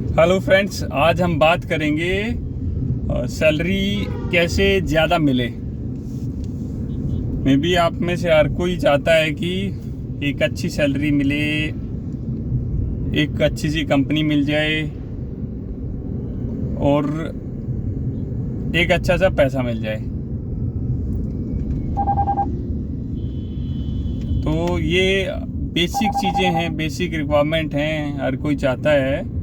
Hello friends, आज हम बात करेंगे सैलरी कैसे ज़्यादा मिले। मे बी आप में से हर कोई चाहता है कि एक अच्छी सैलरी मिले, एक अच्छी सी कंपनी मिल जाए और एक अच्छा सा पैसा मिल जाए। तो ये बेसिक चीज़ें हैं, बेसिक रिक्वायरमेंट हैं। हर कोई चाहता है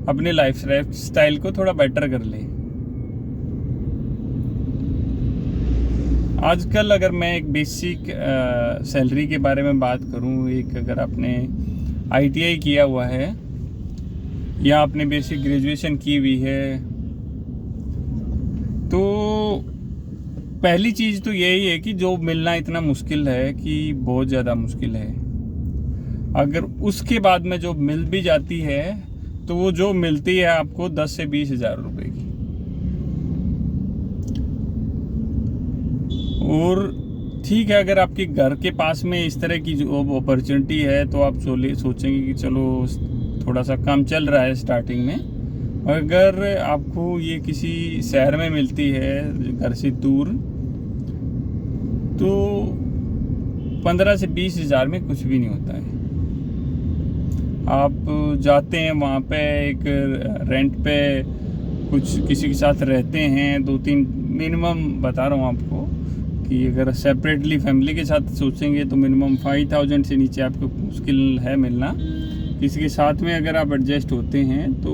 अपने लाइफ स्टाइल को थोड़ा बेटर कर ले। आजकल अगर मैं एक बेसिक सैलरी के बारे में बात करूं, एक अगर आपने आईटीआई किया हुआ है या आपने बेसिक ग्रेजुएशन की हुई है, तो पहली चीज़ तो यही है कि जॉब मिलना इतना मुश्किल है कि बहुत ज़्यादा मुश्किल है। अगर उसके बाद में जॉब मिल भी जाती है तो वो जॉब मिलती है आपको 10 से 20 हज़ार रुपये की। और ठीक है, अगर आपके घर के पास में इस तरह की जॉब अपॉर्चुनिटी है तो आप सोचेंगे कि चलो थोड़ा सा कम चल रहा है स्टार्टिंग में। अगर आपको ये किसी शहर में मिलती है घर से दूर, तो 15 से 20 हज़ार में कुछ भी नहीं होता है। आप जाते हैं वहाँ पे, एक रेंट पे कुछ किसी के साथ रहते हैं, 2-3 मिनिमम बता रहा हूँ आपको कि अगर सेपरेटली फैमिली के साथ सोचेंगे तो मिनिमम 5000 से नीचे आपको मुश्किल है मिलना। किसी के साथ में अगर आप एडजस्ट होते हैं तो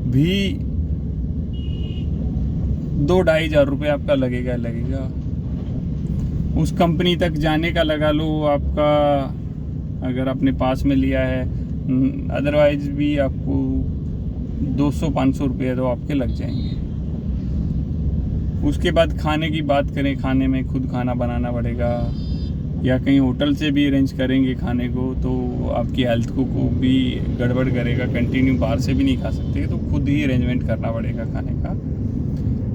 भी 2-2.5 हज़ार रुपये आपका लगेगा। उस कंपनी तक जाने का लगा लो आपका, अगर आपने पास में लिया है। अदरवाइज भी आपको 200-500 रुपये तो आपके लग जाएंगे। उसके बाद खाने की बात करें, खाने में खुद खाना बनाना पड़ेगा या कहीं होटल से भी अरेंज करेंगे खाने को तो आपकी हेल्थ को भी गड़बड़ करेगा। कंटिन्यू बाहर से भी नहीं खा सकते, तो खुद ही अरेंजमेंट करना पड़ेगा खाने का,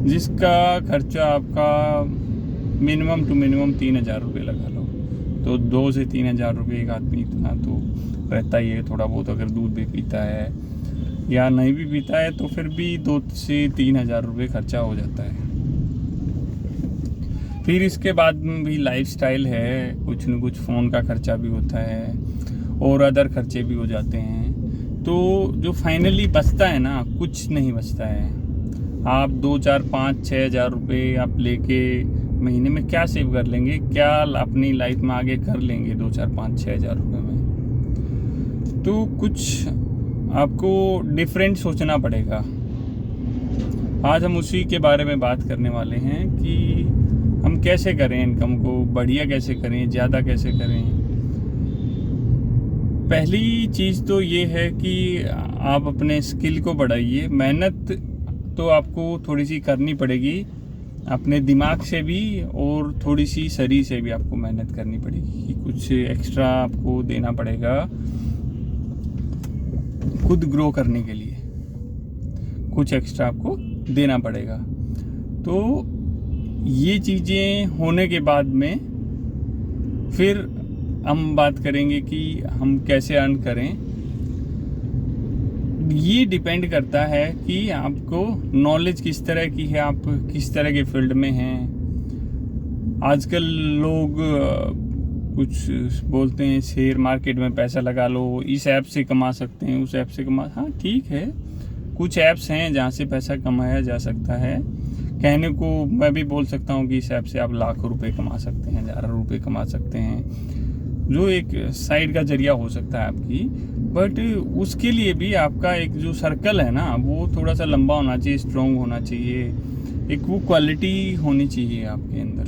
जिसका खर्चा आपका मिनिमम टू मिनिमम 3 हज़ार रुपये लगा लो। तो 2 से 3 हज़ार रुपये एक आदमी इतना तो रहता ही है। थोड़ा बहुत अगर दूध भी पीता है या नहीं भी पीता है तो फिर भी 2 से 3 हज़ार रुपये खर्चा हो जाता है। फिर इसके बाद में भी लाइफस्टाइल है, कुछ न कुछ फ़ोन का खर्चा भी होता है और अदर खर्चे भी हो जाते हैं। तो जो फाइनली बचता है ना, कुछ नहीं बचता है। आप 2, 4, 5, 6 हज़ार रुपये आप लेके महीने में क्या सेव कर लेंगे, क्या अपनी लाइफ में आगे कर लेंगे 2, 4, 5, 6 हज़ार रुपये में। तो कुछ आपको डिफरेंट सोचना पड़ेगा। आज हम उसी के बारे में बात करने वाले हैं कि हम कैसे करें इनकम को बढ़िया, कैसे करें, ज़्यादा कैसे करें। पहली चीज़ तो ये है कि आप अपने स्किल को बढ़ाइए। मेहनत तो आपको थोड़ी सी करनी पड़ेगी, अपने दिमाग से भी और थोड़ी सी शरीर से भी आपको मेहनत करनी पड़ेगी कि कुछ एक्स्ट्रा आपको देना पड़ेगा खुद ग्रो करने के लिए। कुछ एक्स्ट्रा आपको देना पड़ेगा। तो ये चीज़ें होने के बाद में फिर हम बात करेंगे कि हम कैसे अर्न करें। ये डिपेंड करता है कि आपको नॉलेज किस तरह की है, आप किस तरह के फील्ड में हैं। आजकल लोग कुछ बोलते हैं शेयर मार्केट में पैसा लगा लो, इस ऐप से कमा सकते हैं, उस ऐप से हाँ ठीक है, कुछ ऐप्स हैं जहाँ से पैसा कमाया जा सकता है। कहने को मैं भी बोल सकता हूँ कि इस ऐप से आप लाखों रुपए कमा सकते हैं, हज़ारों रुपए कमा सकते हैं, जो एक साइड का जरिया हो सकता है आपकी। बट उसके लिए भी आपका एक जो सर्कल है ना, वो थोड़ा सा लंबा होना चाहिए, स्ट्रॉन्ग होना चाहिए। एक वो क्वालिटी होनी चाहिए आपके अंदर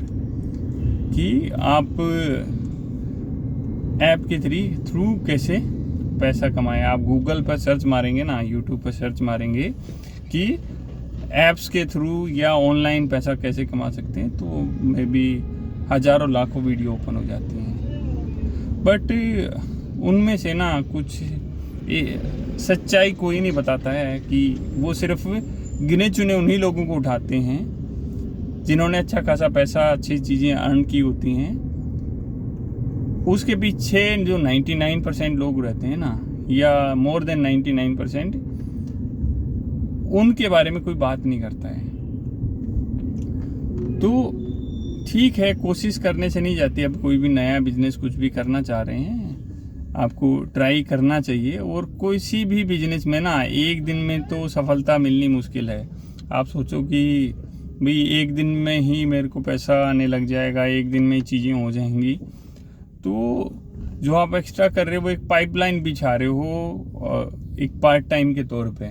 कि आप ऐप के थ्रू कैसे पैसा कमाएं। आप गूगल पर सर्च मारेंगे ना, यूट्यूब पर सर्च मारेंगे कि ऐप्स के थ्रू या ऑनलाइन पैसा कैसे कमा सकते हैं, तो मे बी हज़ारों लाखों वीडियो ओपन हो जाती हैं। बट उनमें से ना कुछ सच्चाई कोई नहीं बताता है कि वो सिर्फ गिने चुने उन्हीं लोगों को उठाते हैं जिन्होंने अच्छा खासा पैसा, अच्छी चीज़ें अर्न की होती हैं। उसके पीछे जो 99% लोग रहते हैं ना, या मोर देन 99%, उनके बारे में कोई बात नहीं करता है। तो ठीक है, कोशिश करने से नहीं जाती। अब कोई भी नया बिजनेस कुछ भी करना चाह रहे हैं, आपको ट्राई करना चाहिए। और किसी भी बिजनेस में ना एक दिन में तो सफलता मिलनी मुश्किल है। आप सोचो कि भाई एक दिन में ही मेरे को पैसा आने लग जाएगा, एक दिन में ही चीज़ें हो जाएंगी, तो जो आप एक्स्ट्रा कर रहे हो वो एक पाइपलाइन बिछा रहे हो एक पार्ट टाइम के तौर पे।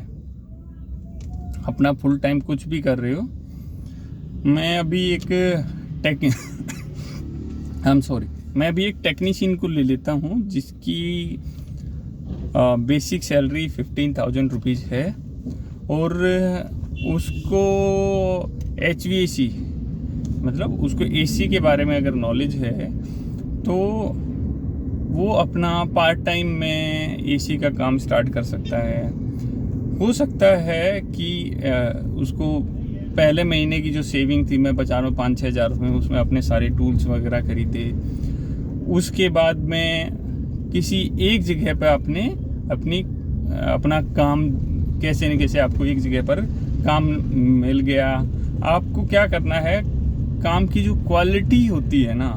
अपना फुल टाइम कुछ भी कर रहे हो। मैं अभी एक टेक्नीशियन को ले लेता हूँ जिसकी बेसिक सैलरी 15,000 रुपीज़ है, और उसको HVAC मतलब उसको AC के बारे में अगर नॉलेज है तो वो अपना पार्ट टाइम में AC का काम स्टार्ट कर सकता है। हो सकता है कि उसको पहले महीने की जो सेविंग थी मैं बचा रहा हूँ 5-6 हज़ार रुपये, उसमें अपने सारे टूल्स वगैरह खरीदे। उसके बाद में किसी एक जगह पर अपना काम कैसे न कैसे आपको एक जगह पर काम मिल गया। आपको क्या करना है, काम की जो क्वालिटी होती है ना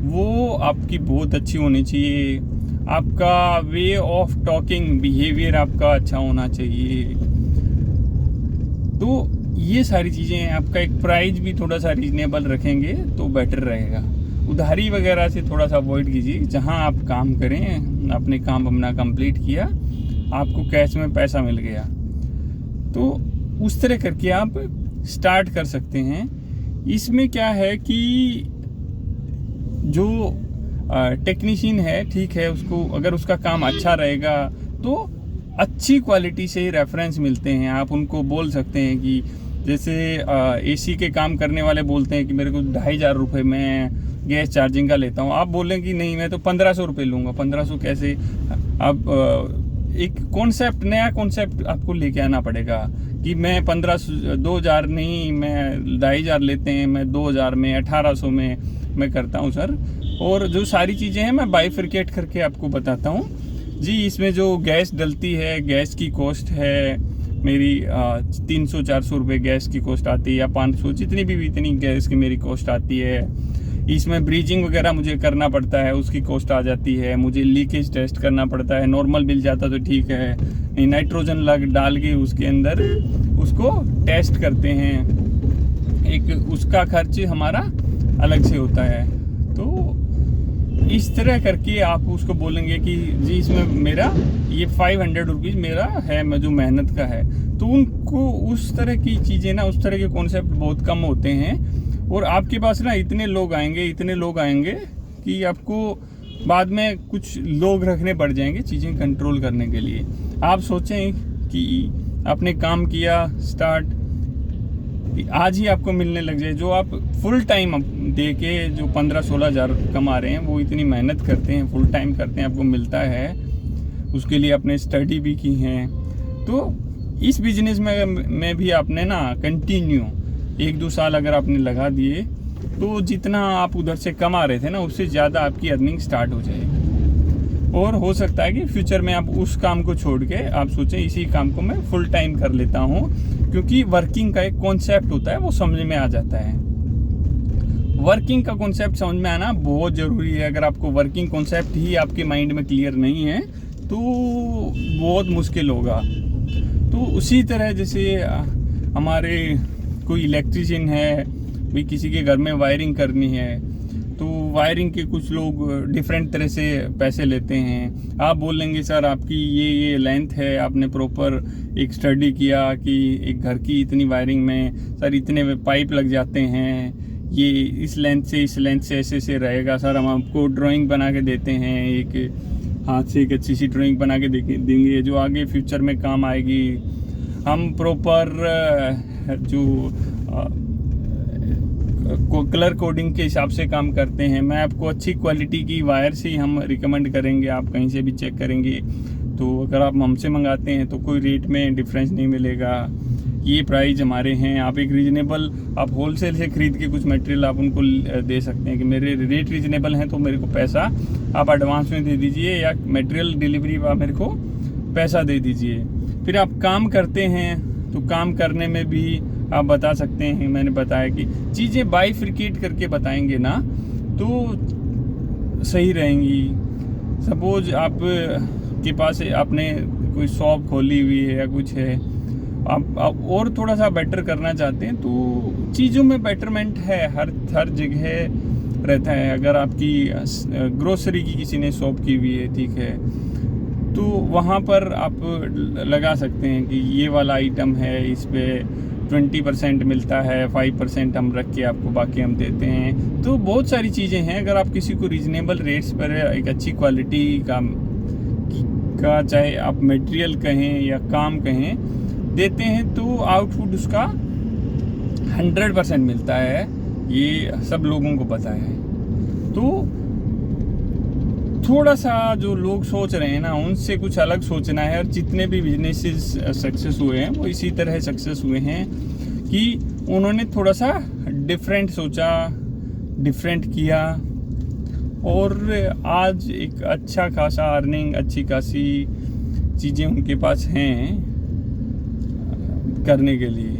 वो आपकी बहुत अच्छी होनी चाहिए। आपका वे ऑफ टॉकिंग, बिहेवियर आपका अच्छा होना चाहिए। तो ये सारी चीज़ें हैं। आपका एक प्राइस भी थोड़ा सा रीजनेबल रखेंगे तो बेटर रहेगा। उधारी वगैरह से थोड़ा सा अवॉइड कीजिए। जहाँ आप काम करें, आपने काम अपना कंप्लीट किया, आपको कैश में पैसा मिल गया, तो उस तरह करके आप स्टार्ट कर सकते हैं। इसमें क्या है कि जो टेक्नीशियन है, ठीक है, उसको अगर उसका काम अच्छा रहेगा तो अच्छी क्वालिटी से रेफरेंस मिलते हैं। आप उनको बोल सकते हैं कि जैसे AC के काम करने वाले बोलते हैं कि मेरे को 2,500 रुपये में गैस चार्जिंग का लेता हूँ। आप बोलें कि नहीं मैं तो 1,500 रुपये लूँगा। 1,500 कैसे? आप एक नया कॉन्सेप्ट आपको लेके आना पड़ेगा कि मैं 2,000 नहीं, मैं 2,500 लेते हैं, मैं 2,000 में 1,800 में मैं करता हूँ सर। और जो सारी चीज़ें हैं मैं बाइफरकेट करके आपको बताता हूँ जी। इसमें जो गैस डलती है, गैस की कॉस्ट है मेरी 300-400 रुपये गैस की कॉस्ट आती है, या 500, जितनी भी इतनी गैस की मेरी कॉस्ट आती है। इसमें ब्रीजिंग वगैरह मुझे करना पड़ता है, उसकी कॉस्ट आ जाती है। मुझे लीकेज टेस्ट करना पड़ता है। नॉर्मल मिल जाता तो ठीक है, नहीं नाइट्रोजन डाल के उसके अंदर उसको टेस्ट करते हैं। एक उसका खर्च हमारा अलग से होता है। तो इस तरह करके आप उसको बोलेंगे कि जी इसमें मेरा ये 500 रुपीज़ मेरा है, मैं जो मेहनत का है। तो उनको उस तरह की चीज़ें ना, उस तरह के कॉन्सेप्ट बहुत कम होते हैं। और आपके पास ना इतने लोग आएंगे कि आपको बाद में कुछ लोग रखने पड़ जाएंगे चीज़ें कंट्रोल करने के लिए। आप सोचें कि आपने काम किया स्टार्ट, आज ही आपको मिलने लग जाए। जो आप फुल टाइम दे के जो 15-16 हज़ार कमा रहे हैं, वो इतनी मेहनत करते हैं, फुल टाइम करते हैं, आपको मिलता है। उसके लिए आपने स्टडी भी की है। तो इस बिजनेस में भी आपने ना कंटिन्यू 1-2 साल अगर आपने लगा दिए तो जितना आप उधर से कमा रहे थे ना, उससे ज़्यादा आपकी अर्निंग स्टार्ट हो जाएगी। और हो सकता है कि फ्यूचर में आप उस काम को छोड़ के आप सोचें इसी काम को मैं फुल टाइम कर लेता हूँ, क्योंकि वर्किंग का एक कॉन्सेप्ट होता है, वो समझ में आ जाता है। वर्किंग का कॉन्सेप्ट समझ में आना बहुत ज़रूरी है। अगर आपको वर्किंग कॉन्सेप्ट ही आपके माइंड में क्लियर नहीं है तो बहुत मुश्किल होगा। तो उसी तरह जैसे हमारे कोई इलेक्ट्रीशियन है, भी किसी के घर में वायरिंग करनी है, तो वायरिंग के कुछ लोग डिफरेंट तरह से पैसे लेते हैं। आप बोलेंगे सर आपकी ये लेंथ है, आपने प्रॉपर एक स्टडी किया कि एक घर की इतनी वायरिंग में सर इतने पाइप लग जाते हैं, ये इस लेंथ से ऐसे रहेगा सर। हम आपको ड्राइंग बना के देते हैं, एक हाथ से एक अच्छी सी ड्राइंग बना के देंगे जो आगे फ्यूचर में काम आएगी। हम प्रॉपर जो कलर कोडिंग के हिसाब से काम करते हैं। मैं आपको अच्छी क्वालिटी की वायर से ही हम रिकमेंड करेंगे, आप कहीं से भी चेक करेंगे तो अगर आप हमसे मंगाते हैं तो कोई रेट में डिफरेंस नहीं मिलेगा। ये प्राइस हमारे हैं। आप एक रीजनेबल, आप होलसेल से ख़रीद के कुछ मटेरियल आप उनको दे सकते हैं कि मेरे रेट रीजनेबल हैं तो मेरे को पैसा आप एडवांस में दे दीजिए, या मटेरियल डिलीवरी आप मेरे को पैसा दे दीजिए। फिर आप काम करते हैं तो काम करने में भी आप बता सकते हैं। मैंने बताया कि चीज़ें बाइफरकेट करके बताएंगे ना तो सही रहेंगी। सपोज आप के पास आपने कोई शॉप खोली हुई है या कुछ है, आप और थोड़ा सा बेटर करना चाहते हैं तो चीज़ों में बेटरमेंट है, हर जगह रहता है। अगर आपकी ग्रोसरी की किसी ने शॉप की हुई है, ठीक है, तो वहाँ पर आप लगा सकते हैं कि ये वाला आइटम है, इस पे 20% मिलता है, 5% हम रख के आपको बाकी हम देते हैं। तो बहुत सारी चीज़ें हैं। अगर आप किसी को रीजनेबल रेट्स पर एक अच्छी क्वालिटी का चाहे आप मटेरियल कहें या काम कहें देते हैं तो आउटपुट उसका 100% मिलता है। ये सब लोगों को पता है। तो थोड़ा सा जो लोग सोच रहे हैं ना, उनसे कुछ अलग सोचना है। और जितने भी बिजनेसेस सक्सेस हुए हैं वो इसी तरह सक्सेस हुए हैं कि उन्होंने थोड़ा सा डिफरेंट सोचा, डिफरेंट किया, और आज एक अच्छा खासा अर्निंग, अच्छी खासी चीज़ें उनके पास हैं करने के लिए।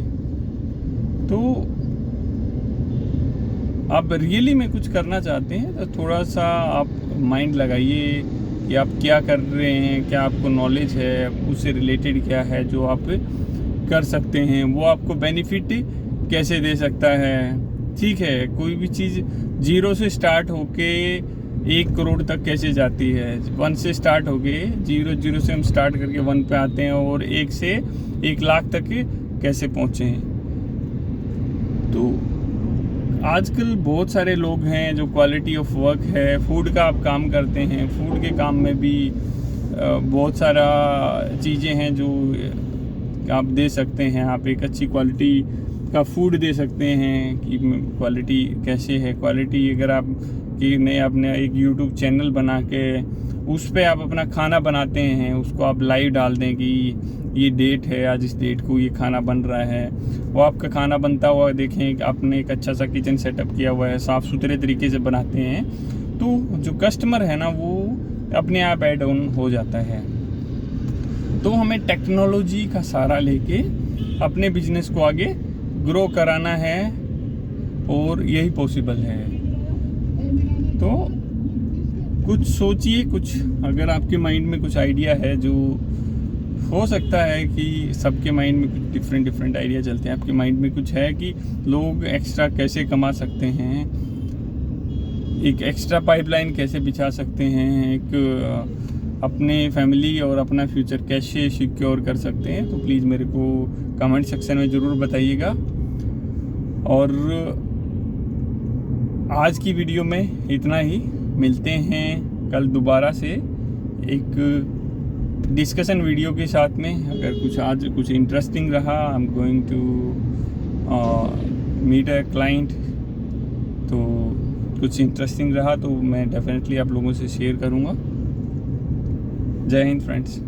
तो आप रियली में कुछ करना चाहते हैं तो थोड़ा सा आप माइंड लगाइए कि आप क्या कर रहे हैं, क्या आपको नॉलेज है, उससे रिलेटेड क्या है जो आप कर सकते हैं, वो आपको बेनिफिट कैसे दे सकता है। ठीक है, कोई भी चीज़ 0 से स्टार्ट होके 1 करोड़ तक कैसे जाती है। 1 से स्टार्ट होके 0 से हम स्टार्ट करके 1 पे आते हैं और 1 से 1 लाख तक कैसे पहुँचे। तो आजकल बहुत सारे लोग हैं जो क्वालिटी ऑफ वर्क है, फूड का आप काम करते हैं, फूड के काम में भी बहुत सारा चीज़ें हैं जो आप दे सकते हैं। आप एक अच्छी क्वालिटी का फूड दे सकते हैं कि क्वालिटी कैसे है। क्वालिटी अगर आप कि नहीं, आपने एक यूट्यूब चैनल बना के उस पर आप अपना खाना बनाते हैं, उसको आप लाइव डाल दें कि ये डेट है, आज इस डेट को ये खाना बन रहा है, वो आपका खाना बनता हुआ देखें। आपने एक अच्छा सा किचन सेटअप किया हुआ है, साफ़ सुथरे तरीके से बनाते हैं, तो जो कस्टमर है ना वो अपने आप ऐड ऑन हो जाता है। तो हमें टेक्नोलॉजी का सहारा लेके अपने बिजनेस को आगे ग्रो कराना है और यही पॉसिबल है। तो कुछ सोचिए, कुछ अगर आपके माइंड में कुछ आइडिया है, जो हो सकता है कि सबके माइंड में कुछ डिफरेंट आइडिया चलते हैं। आपके माइंड में कुछ है कि लोग एक्स्ट्रा कैसे कमा सकते हैं, एक एक्स्ट्रा पाइपलाइन कैसे बिछा सकते हैं, एक अपने फैमिली और अपना फ्यूचर कैसे सिक्योर कर सकते हैं, तो प्लीज़ मेरे को कमेंट सेक्शन में ज़रूर बताइएगा। और आज की वीडियो में इतना ही। मिलते हैं कल दोबारा से एक डिस्कशन वीडियो के साथ में। अगर कुछ आज कुछ इंटरेस्टिंग रहा, I am going to meet a client, तो कुछ इंटरेस्टिंग रहा तो मैं डेफिनेटली आप लोगों से शेयर करूँगा। जय हिंद फ्रेंड्स।